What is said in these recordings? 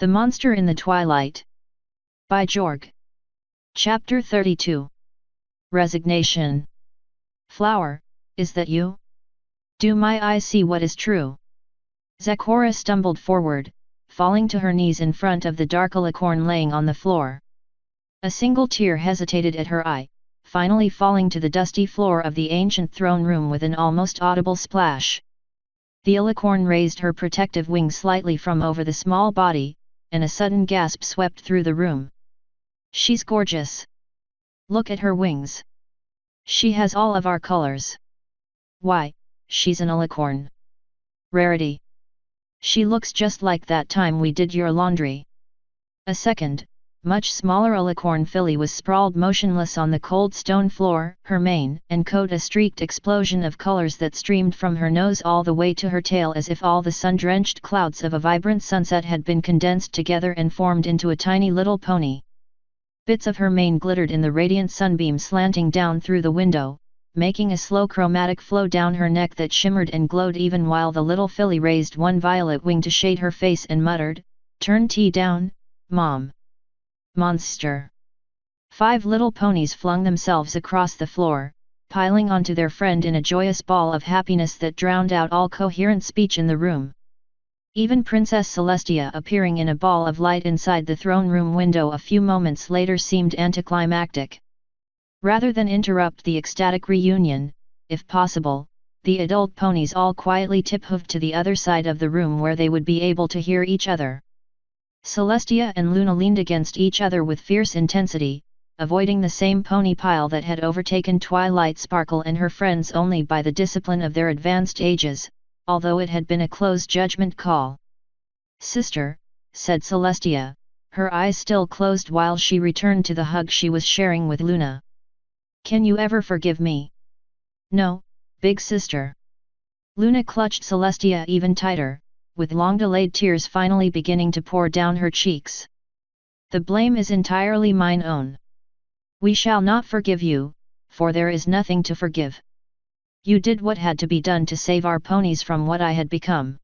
The Monster in the Twilight. By Jorg. Chapter 32. Resignation. Flower, is that you? Do my eyes see what is true? Zecora stumbled forward, falling to her knees in front of the dark alicorn laying on the floor. A single tear hesitated at her eye, finally falling to the dusty floor of the ancient throne room with an almost audible splash. The alicorn raised her protective wing slightly from over the small body, and a sudden gasp swept through the room. She's gorgeous. Look at her wings. She has all of our colors. Why, she's an alicorn. Rarity. She looks just like that time we did your laundry. A second, much smaller alicorn filly was sprawled motionless on the cold stone floor, her mane and coat a streaked explosion of colors that streamed from her nose all the way to her tail as if all the sun-drenched clouds of a vibrant sunset had been condensed together and formed into a tiny little pony. Bits of her mane glittered in the radiant sunbeam slanting down through the window, making a slow chromatic flow down her neck that shimmered and glowed even while the little filly raised one violet wing to shade her face and muttered, "Turn T down, Mom." Monster. 5 little ponies flung themselves across the floor, piling onto their friend in a joyous ball of happiness that drowned out all coherent speech in the room. Even Princess Celestia appearing in a ball of light inside the throne room window a few moments later seemed anticlimactic. Rather than interrupt the ecstatic reunion, if possible, the adult ponies all quietly tip-hoofed to the other side of the room where they would be able to hear each other. Celestia and Luna leaned against each other with fierce intensity, avoiding the same pony pile that had overtaken Twilight Sparkle and her friends only by the discipline of their advanced ages, although it had been a close judgment call. "Sister," said Celestia, her eyes still closed while she returned to the hug she was sharing with Luna. "Can you ever forgive me?" "No, big sister." Luna clutched Celestia even tighter, with long-delayed tears finally beginning to pour down her cheeks. "The blame is entirely mine own. We shall not forgive you, for there is nothing to forgive. You did what had to be done to save our ponies from what I had become.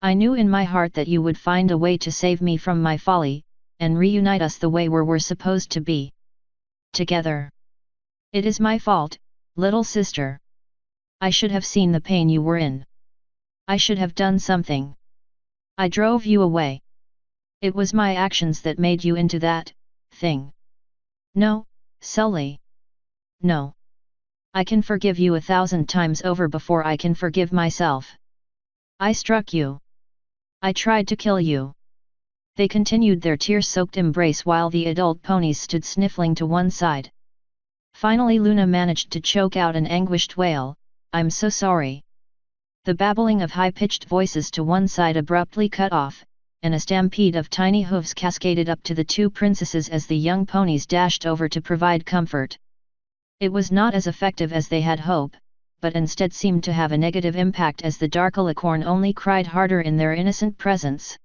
I knew in my heart that you would find a way to save me from my folly, and reunite us the way we're supposed to be. Together. It is my fault, little sister. I should have seen the pain you were in. I should have done something. I drove you away. It was my actions that made you into that thing. No, Sully. No. I can forgive you 1,000 times over before I can forgive myself. I struck you. I tried to kill you." They continued their tear-soaked embrace while the adult ponies stood sniffling to one side. Finally Luna managed to choke out an anguished wail, "I'm so sorry." The babbling of high-pitched voices to one side abruptly cut off, and a stampede of tiny hooves cascaded up to the 2 princesses as the young ponies dashed over to provide comfort. It was not as effective as they had hoped, but instead seemed to have a negative impact as the dark alicorn only cried harder in their innocent presence.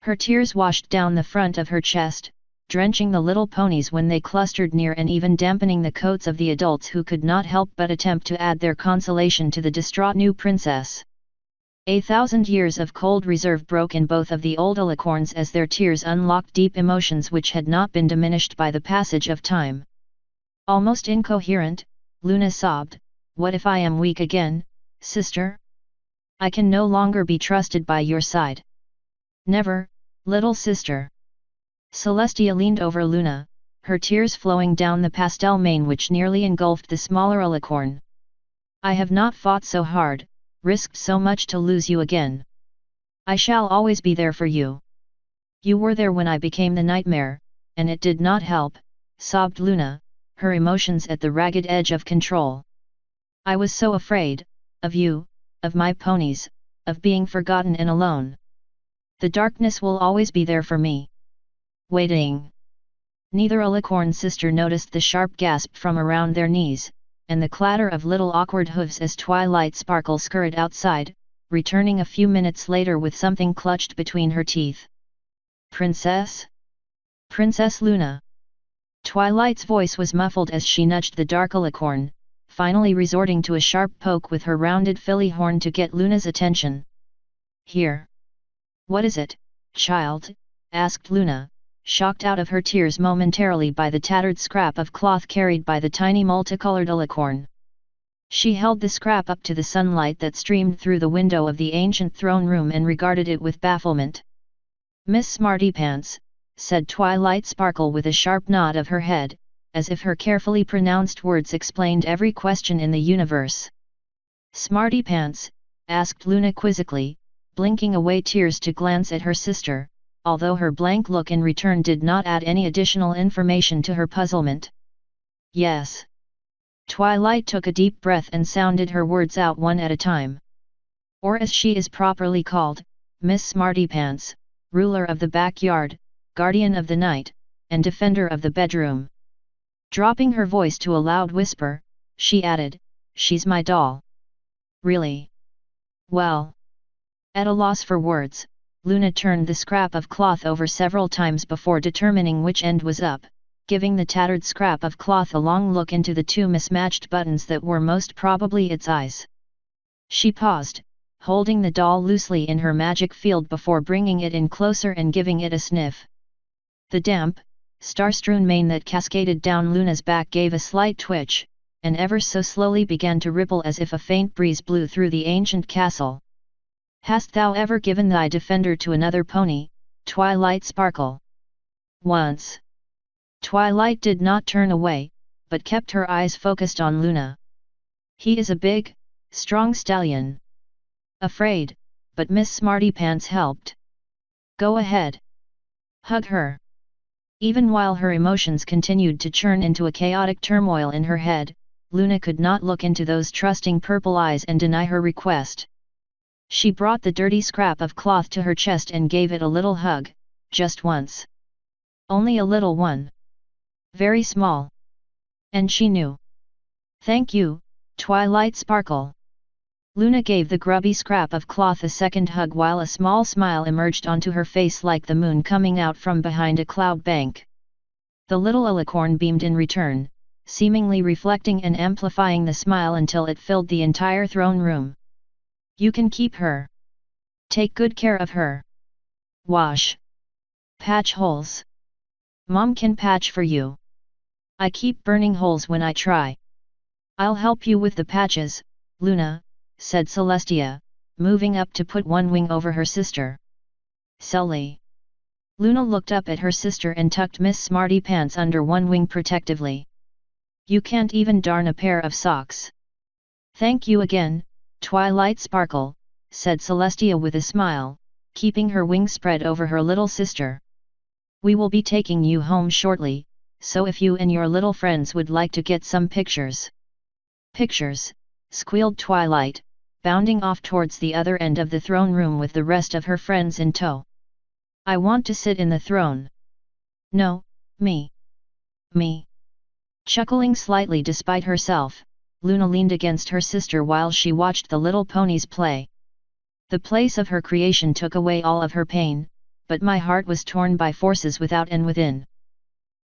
Her tears washed down the front of her chest, drenching the little ponies when they clustered near and even dampening the coats of the adults who could not help but attempt to add their consolation to the distraught new princess. 1,000 years of cold reserve broke in both of the old alicorns as their tears unlocked deep emotions which had not been diminished by the passage of time. Almost incoherent, Luna sobbed, "What if I am weak again, sister? I can no longer be trusted by your side." "Never, little sister." Celestia leaned over Luna, her tears flowing down the pastel mane which nearly engulfed the smaller alicorn. "I have not fought so hard, risked so much to lose you again. I shall always be there for you. You were there when I became the nightmare, and it did not help," sobbed Luna, her emotions at the ragged edge of control. "I was so afraid, of you, of my ponies, of being forgotten and alone. The darkness will always be there for me. Waiting." Neither alicorn sister noticed the sharp gasp from around their knees, and the clatter of little awkward hooves as Twilight Sparkle scurried outside, returning a few minutes later with something clutched between her teeth. "Princess? Princess Luna?" Twilight's voice was muffled as she nudged the dark alicorn, finally resorting to a sharp poke with her rounded filly horn to get Luna's attention. "Here. What is it, child?" asked Luna, shocked out of her tears momentarily by the tattered scrap of cloth carried by the tiny multicolored alicorn. She held the scrap up to the sunlight that streamed through the window of the ancient throne room and regarded it with bafflement. "Miss Smartypants," said Twilight Sparkle with a sharp nod of her head, as if her carefully pronounced words explained every question in the universe. "Smartypants?" asked Luna quizzically, blinking away tears to glance at her sister, although her blank look in return did not add any additional information to her puzzlement. "Yes." Twilight took a deep breath and sounded her words out one at a time. "Or as she is properly called, Miss Smartypants, ruler of the backyard, guardian of the night, and defender of the bedroom." Dropping her voice to a loud whisper, she added, "She's my doll." "Really? Well." At a loss for words, Luna turned the scrap of cloth over several times before determining which end was up, giving the tattered scrap of cloth a long look into the two mismatched buttons that were most probably its eyes. She paused, holding the doll loosely in her magic field before bringing it in closer and giving it a sniff. The damp, star-strewn mane that cascaded down Luna's back gave a slight twitch, and ever so slowly began to ripple as if a faint breeze blew through the ancient castle. "Hast thou ever given thy defender to another pony, Twilight Sparkle?" "Once." Twilight did not turn away, but kept her eyes focused on Luna. "He is a big, strong stallion." "Afraid, but Miss Smartypants helped." "Go ahead. Hug her." Even while her emotions continued to churn into a chaotic turmoil in her head, Luna could not look into those trusting purple eyes and deny her request. She brought the dirty scrap of cloth to her chest and gave it a little hug, just once. Only a little one. Very small. And she knew. "Thank you, Twilight Sparkle." Luna gave the grubby scrap of cloth a second hug while a small smile emerged onto her face like the moon coming out from behind a cloud bank. The little alicorn beamed in return, seemingly reflecting and amplifying the smile until it filled the entire throne room. "You can keep her. Take good care of her. Wash. Patch holes. Mom can patch for you. I keep burning holes when I try." "I'll help you with the patches, Luna," said Celestia, moving up to put one wing over her sister. "Sully." Luna looked up at her sister and tucked Miss Smartypants under one wing protectively. "You can't even darn a pair of socks." "Thank you again, Twilight Sparkle," said Celestia with a smile, keeping her wings spread over her little sister. "We will be taking you home shortly, so if you and your little friends would like to get some pictures." "Pictures," squealed Twilight, bounding off towards the other end of the throne room with the rest of her friends in tow. "I want to sit in the throne." "No, me. Me." Chuckling slightly despite herself, Luna leaned against her sister while she watched the little ponies play. "The place of her creation took away all of her pain, but my heart was torn by forces without and within.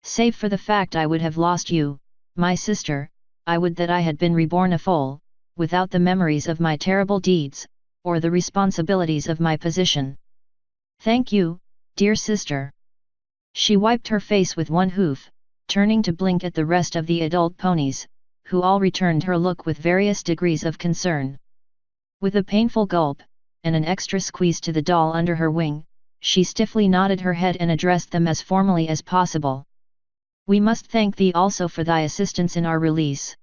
Save for the fact I would have lost you, my sister, I would that I had been reborn a foal, without the memories of my terrible deeds, or the responsibilities of my position. Thank you, dear sister." She wiped her face with one hoof, turning to blink at the rest of the adult ponies, who all returned her look with various degrees of concern. With a painful gulp, and an extra squeeze to the doll under her wing, she stiffly nodded her head and addressed them as formally as possible. "We must thank thee also for thy assistance in our release."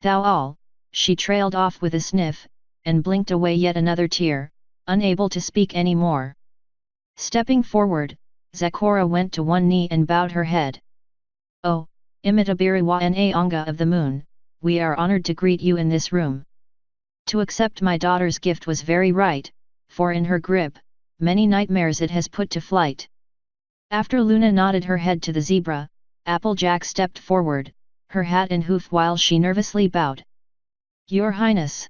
"Thou all," she trailed off with a sniff, and blinked away yet another tear, unable to speak any more. Stepping forward, Zecora went to one knee and bowed her head. "Oh, Imitabiriwa na Anga of the Moon, we are honored to greet you in this room. To accept my daughter's gift was very right, for in her grip, many nightmares it has put to flight." After Luna nodded her head to the zebra, Applejack stepped forward, her hat in hoof while she nervously bowed. "Your Highness."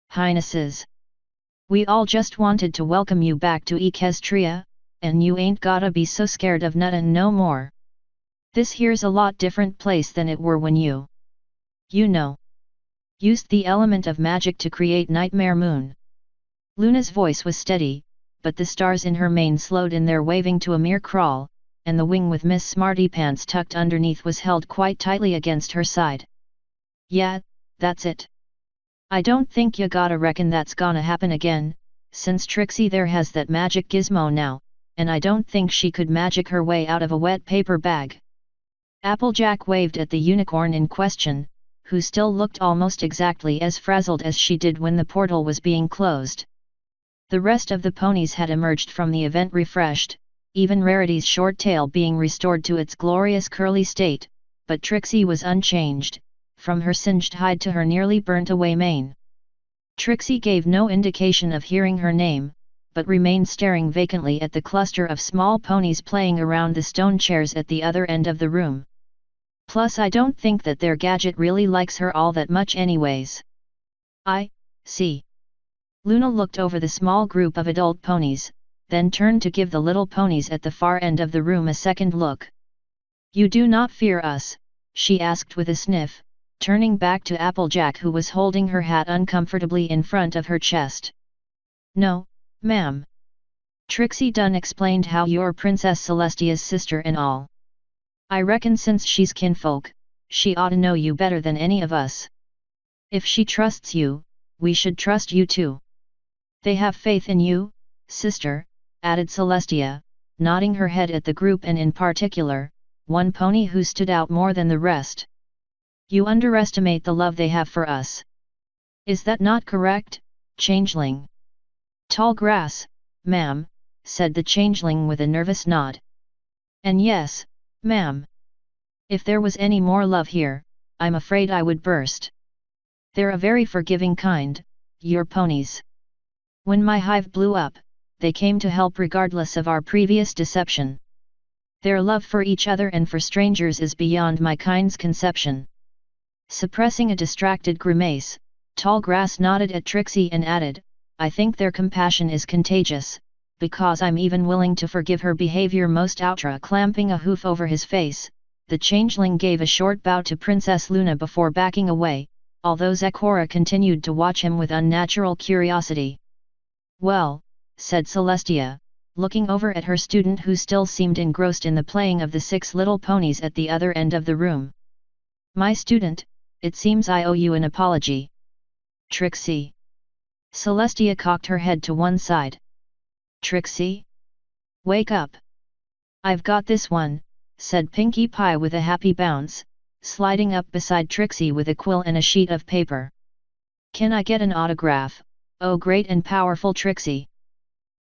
"Highnesses. We all just wanted to welcome you back to Equestria, and you ain't gotta be so scared of nuttin' no more. This here's a lot different place than it were when you know, used the element of magic to create Nightmare Moon." Luna's voice was steady, but the stars in her mane slowed in their waving to a mere crawl, and the wing with Miss Smartypants tucked underneath was held quite tightly against her side. Yeah, that's it. I don't think you gotta reckon that's gonna happen again, since Trixie there has that magic gizmo now, and I don't think she could magic her way out of a wet paper bag. Applejack waved at the unicorn in question, who still looked almost exactly as frazzled as she did when the portal was being closed. The rest of the ponies had emerged from the event refreshed, even Rarity's short tail being restored to its glorious curly state, but Trixie was unchanged, from her singed hide to her nearly burnt-away mane. Trixie gave no indication of hearing her name, but remained staring vacantly at the cluster of small ponies playing around the stone chairs at the other end of the room. Plus I don't think that their gadget really likes her all that much anyways. I see. Luna looked over the small group of adult ponies, then turned to give the little ponies at the far end of the room a second look. You do not fear us? She asked with a sniff, turning back to Applejack who was holding her hat uncomfortably in front of her chest. No, ma'am. Trixie Dunn explained how you're Princess Celestia's sister and all. I reckon since she's kinfolk, she ought to know you better than any of us. If she trusts you, we should trust you too. They have faith in you, sister, added Celestia, nodding her head at the group and in particular, one pony who stood out more than the rest. You underestimate the love they have for us. Is that not correct, changeling? Tall grass, ma'am, said the changeling with a nervous nod. And yes, ma'am. If there was any more love here, I'm afraid I would burst. They're a very forgiving kind, your ponies. When my hive blew up, they came to help regardless of our previous deception. Their love for each other and for strangers is beyond my kind's conception. Suppressing a distracted grimace, Tallgrass nodded at Trixie and added, I think their compassion is contagious, because I'm even willing to forgive her behavior. Most outra clamping a hoof over his face, the changeling gave a short bow to Princess Luna before backing away, although Zecora continued to watch him with unnatural curiosity. Well, said Celestia, looking over at her student who still seemed engrossed in the playing of the 6 little ponies at the other end of the room. My student, it seems I owe you an apology. Trixie. Celestia cocked her head to one side. Trixie? Wake up. I've got this one, said Pinkie Pie with a happy bounce, sliding up beside Trixie with a quill and a sheet of paper. Can I get an autograph, oh great and powerful Trixie?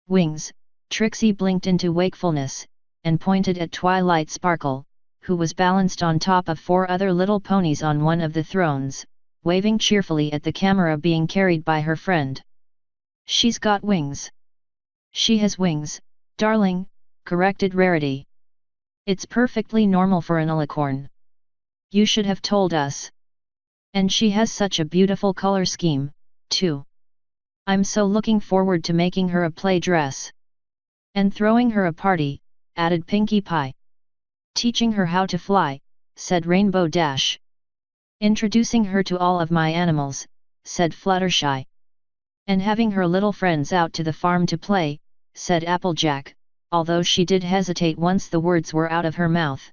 Wings, Trixie blinked into wakefulness, and pointed at Twilight Sparkle, who was balanced on top of 4 other little ponies on one of the thrones, waving cheerfully at the camera being carried by her friend. She's got wings. She has wings, darling, corrected Rarity. It's perfectly normal for an alicorn. You should have told us. And she has such a beautiful color scheme, too. I'm so looking forward to making her a play dress. And throwing her a party, added Pinkie Pie. Teaching her how to fly, said Rainbow Dash. Introducing her to all of my animals, said Fluttershy. And having her little friends out to the farm to play, said Applejack, although she did hesitate once the words were out of her mouth.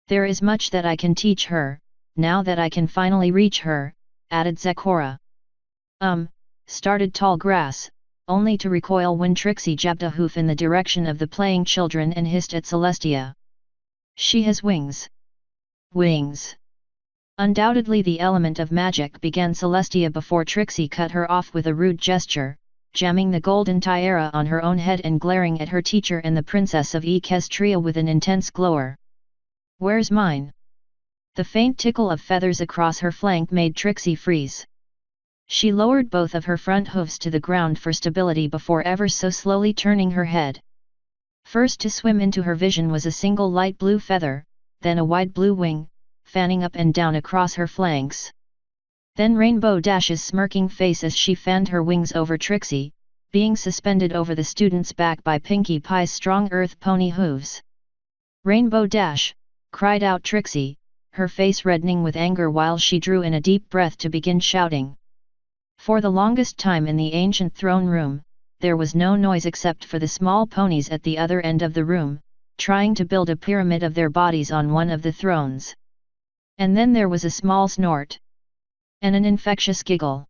There is much that I can teach her, now that I can finally reach her, added Zecora. Started Tallgrass, only to recoil when Trixie jabbed a hoof in the direction of the playing children and hissed at Celestia. She has wings. Wings. Undoubtedly the element of magic, began Celestia before Trixie cut her off with a rude gesture, jamming the golden tiara on her own head and glaring at her teacher and the Princess of Equestria with an intense glower. Where's mine? The faint tickle of feathers across her flank made Trixie freeze. She lowered both of her front hooves to the ground for stability before ever so slowly turning her head. First to swim into her vision was a single light blue feather, then a wide blue wing, fanning up and down across her flanks. Then Rainbow Dash's smirking face as she fanned her wings over Trixie, being suspended over the student's back by Pinkie Pie's strong earth pony hooves. Rainbow Dash, cried out Trixie, her face reddening with anger while she drew in a deep breath to begin shouting. For the longest time in the ancient throne room, there was no noise except for the small ponies at the other end of the room, trying to build a pyramid of their bodies on one of the thrones. And then there was a small snort. And an infectious giggle.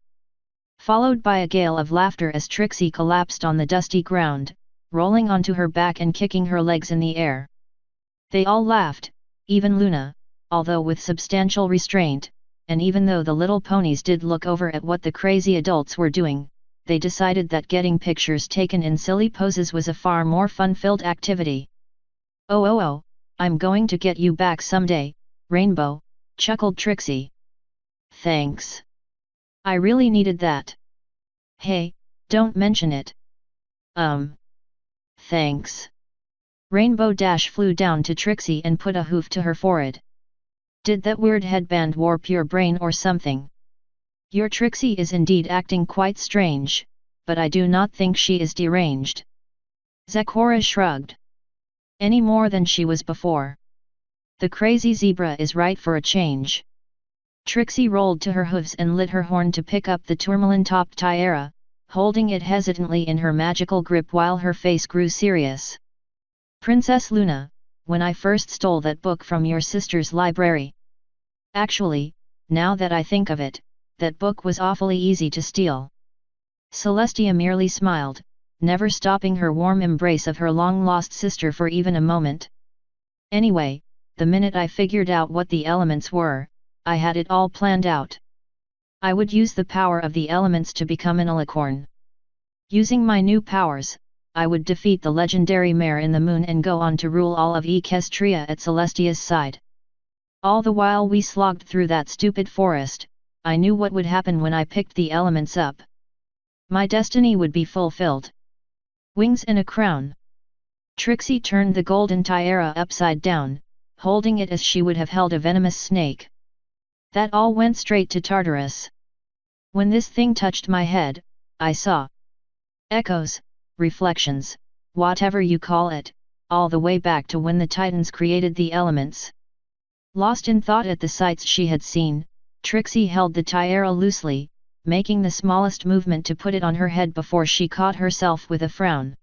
Followed by a gale of laughter as Trixie collapsed on the dusty ground, rolling onto her back and kicking her legs in the air. They all laughed, even Luna, although with substantial restraint, and even though the little ponies did look over at what the crazy adults were doing, they decided that getting pictures taken in silly poses was a far more fun-filled activity. Oh, I'm going to get you back someday, Rainbow, chuckled Trixie. Thanks. I really needed that. Hey, don't mention it. Thanks. Rainbow Dash flew down to Trixie and put a hoof to her forehead. Did that weird headband warp your brain or something? Your Trixie is indeed acting quite strange, but I do not think she is deranged. Zecora shrugged. Any more than she was before. The crazy zebra is right for a change. Trixie rolled to her hooves and lit her horn to pick up the tourmaline-topped tiara, holding it hesitantly in her magical grip while her face grew serious. Princess Luna, when I first stole that book from your sister's library. Actually, now that I think of it, that book was awfully easy to steal. Celestia merely smiled, never stopping her warm embrace of her long-lost sister for even a moment. Anyway, the minute I figured out what the elements were, I had it all planned out. I would use the power of the elements to become an alicorn. Using my new powers, I would defeat the legendary mare in the moon and go on to rule all of Equestria at Celestia's side. All the while we slogged through that stupid forest, I knew what would happen when I picked the elements up. My destiny would be fulfilled. Wings and a crown. Trixie turned the golden tiara upside down, holding it as she would have held a venomous snake. That all went straight to Tartarus. When this thing touched my head, I saw echoes, reflections, whatever you call it, all the way back to when the Titans created the elements. Lost in thought at the sights she had seen, Trixie held the tiara loosely, making the smallest movement to put it on her head before she caught herself with a frown.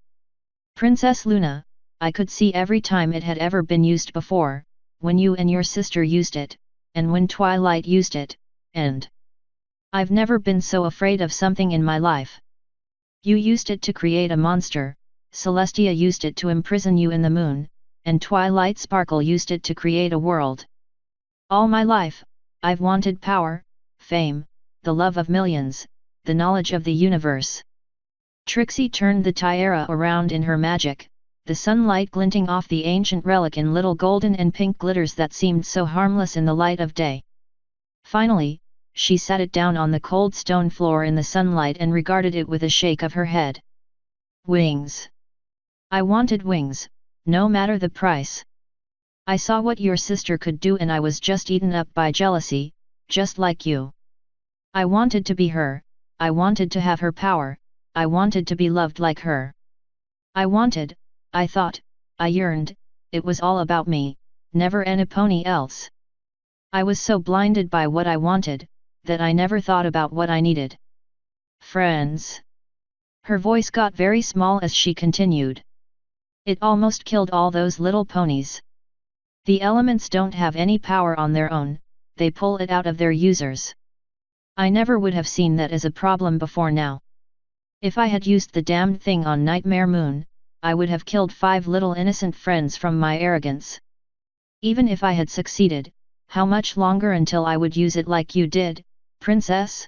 Princess Luna, I could see every time it had ever been used before, when you and your sister used it, and when Twilight used it, and I've never been so afraid of something in my life. You used it to create a monster, Celestia used it to imprison you in the moon, and Twilight Sparkle used it to create a world. All my life, I've wanted power, fame, the love of millions, the knowledge of the universe. Trixie turned the tiara around in her magic, the sunlight glinting off the ancient relic in little golden and pink glitters that seemed so harmless in the light of day. Finally, she sat it down on the cold stone floor in the sunlight and regarded it with a shake of her head. Wings. I wanted wings, no matter the price. I saw what your sister could do and I was just eaten up by jealousy, just like you. I wanted to be her, I wanted to have her power, I wanted to be loved like her. I thought, I yearned, it was all about me, never any pony else. I was so blinded by what I wanted, that I never thought about what I needed. Friends. Her voice got very small as she continued. It almost killed all those little ponies. The elements don't have any power on their own, they pull it out of their users. I never would have seen that as a problem before now. If I had used the damned thing on Nightmare Moon, I would have killed 5 little innocent friends from my arrogance. Even if I had succeeded, how much longer until I would use it like you did, Princess?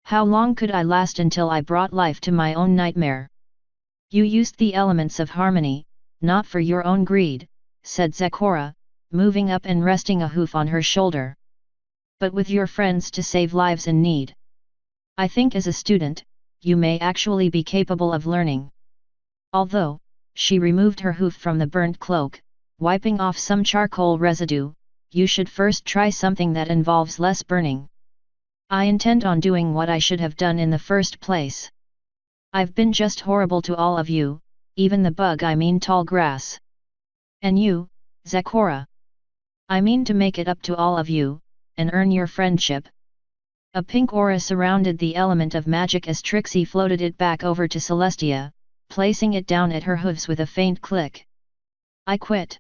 How long could I last until I brought life to my own nightmare? You used the elements of harmony, not for your own greed, said Zecora, moving up and resting a hoof on her shoulder. But with your friends to save lives in need. I think as a student, you may actually be capable of learning. Although, she removed her hoof from the burnt cloak, wiping off some charcoal residue, you should first try something that involves less burning. I intend on doing what I should have done in the first place. I've been just horrible to all of you, even the bug I mean tall grass. And you, Zecora. I mean to make it up to all of you, and earn your friendship. A pink aura surrounded the element of magic as Trixie floated it back over to Celestia, placing it down at her hooves with a faint click. I quit.